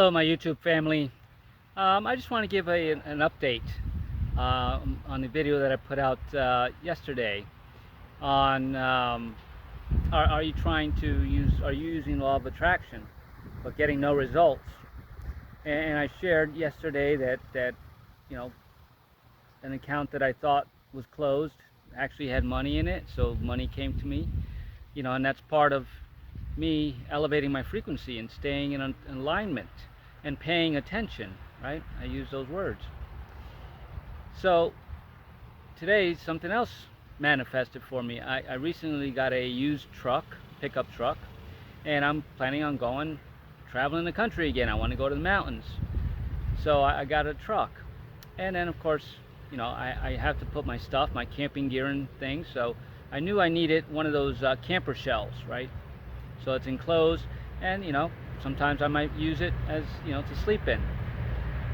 Hello, my YouTube family. I just want to give an update on the video that I put out yesterday on are you trying to are you using law of attraction but getting no results? And I shared yesterday that you know an account that I thought was closed actually had money in it, so money came to me, and that's part of me elevating my frequency and staying in alignment and paying attention, right? I use those words. So today something else manifested for me. I recently got a used pickup truck, and I'm planning on traveling the country again. I want to go to the mountains. So I got a truck. And then of course, I have to put my stuff, my camping gear and things. So I knew I needed one of those camper shells, right? So it's enclosed, and sometimes I might use it as to sleep in.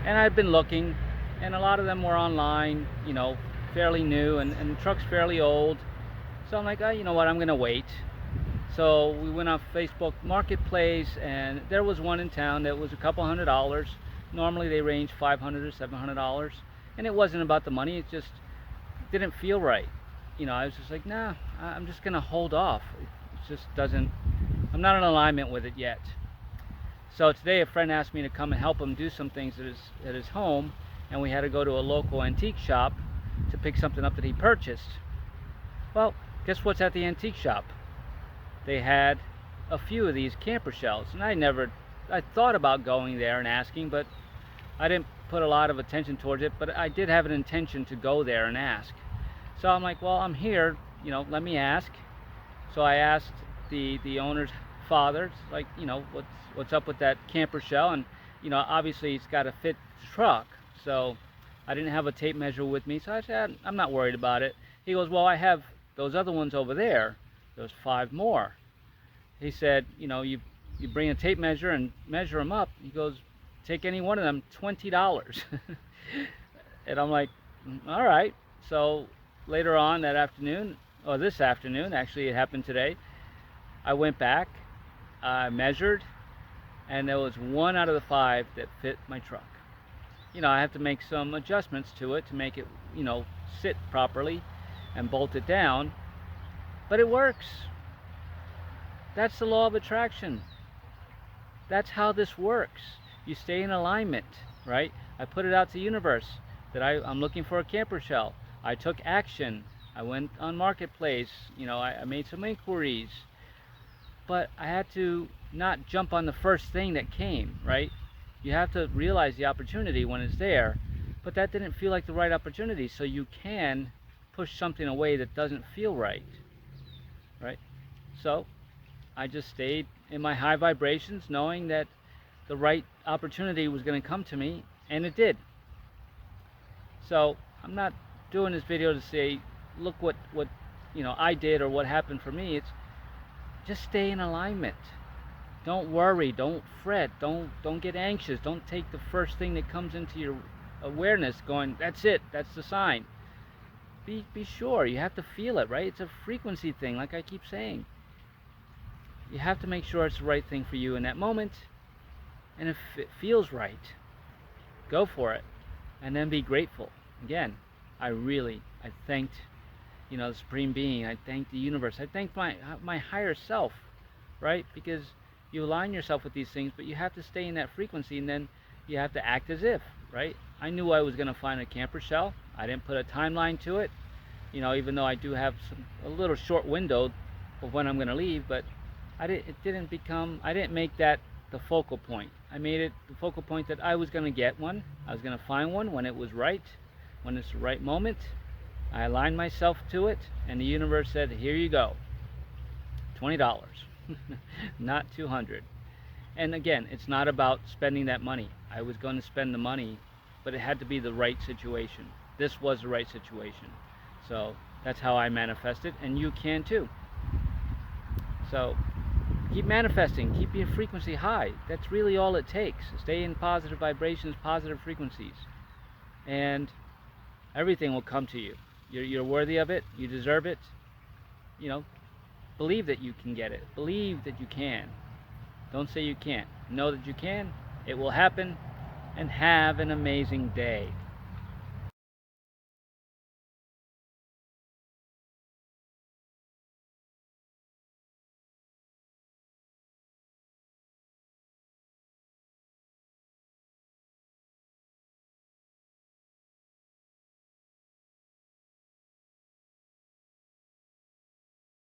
And I've been looking, and a lot of them were online, fairly new, and the truck's fairly old. So I'm like, oh, you know what, I'm gonna wait. So we went on Facebook Marketplace, and there was one in town that was a couple $100. Normally they range $500 or $700, and it wasn't about the money. It just didn't feel right. I was just like, nah, I'm just gonna hold off. It just doesn't. I'm not in alignment with it yet. So today a friend asked me to come and help him do some things at his home, and we had to go to a local antique shop to pick something up that he purchased. Well, guess what's at the antique shop? They had a few of these camper shells, and I thought about going there and asking, but I didn't put a lot of attention towards it. But I did have an intention to go there and ask. So I'm like, well, I'm here, let me ask. So I asked the owner's father, like, what's up with that camper shell, and obviously it's got to fit the truck. So I didn't have a tape measure with me, so I said, I'm not worried about it. He goes, well, I have those other ones over there. There's 5 more. He said, you bring a tape measure and measure them up. He goes, take any one of them, $20. And I'm like, all right. So later on that afternoon, or this afternoon, actually it happened today, I went back, I measured, and there was 1 out of the 5 that fit my truck. I have to make some adjustments to it to make it, sit properly and bolt it down, but it works. That's the law of attraction. That's how this works. You stay in alignment, right? I put it out to the universe that I'm looking for a camper shell. I took action. I went on Marketplace, I made some inquiries. But I had to not jump on the first thing that came, right? You have to realize the opportunity when it's there, but that didn't feel like the right opportunity, so you can push something away that doesn't feel right, right? So I just stayed in my high vibrations, knowing that the right opportunity was going to come to me, and it did. So I'm not doing this video to say, look what I did or what happened for me. It's just stay in alignment. Don't worry, don't fret, don't get anxious. Don't take the first thing that comes into your awareness going, that's it, that's the sign. Be sure, you have to feel it, right? It's a frequency thing, like I keep saying. You have to make sure it's the right thing for you in that moment, and if it feels right, go for it, and then be grateful. Again, I thanked the Supreme Being. I thank the universe. I thank my higher self, right? Because you align yourself with these things, but you have to stay in that frequency, and then you have to act as if, right? I knew I was going to find a camper shell. I didn't put a timeline to it, even though I do have a little short window of when I'm going to leave, but I didn't make that the focal point. I made it the focal point that I was going to get one. I was going to find one when it was right, when it's the right moment. I aligned myself to it, and the universe said, here you go, $20, not $200. And again, it's not about spending that money. I was going to spend the money, but it had to be the right situation. This was the right situation. So that's how I manifested, and you can too. So keep manifesting, keep your frequency high. That's really all it takes. Stay in positive vibrations, positive frequencies, and everything will come to you. You're worthy of it. You deserve it. Believe that you can get it. Believe that you can. Don't say you can't. Know that you can, It will happen, and have an amazing day.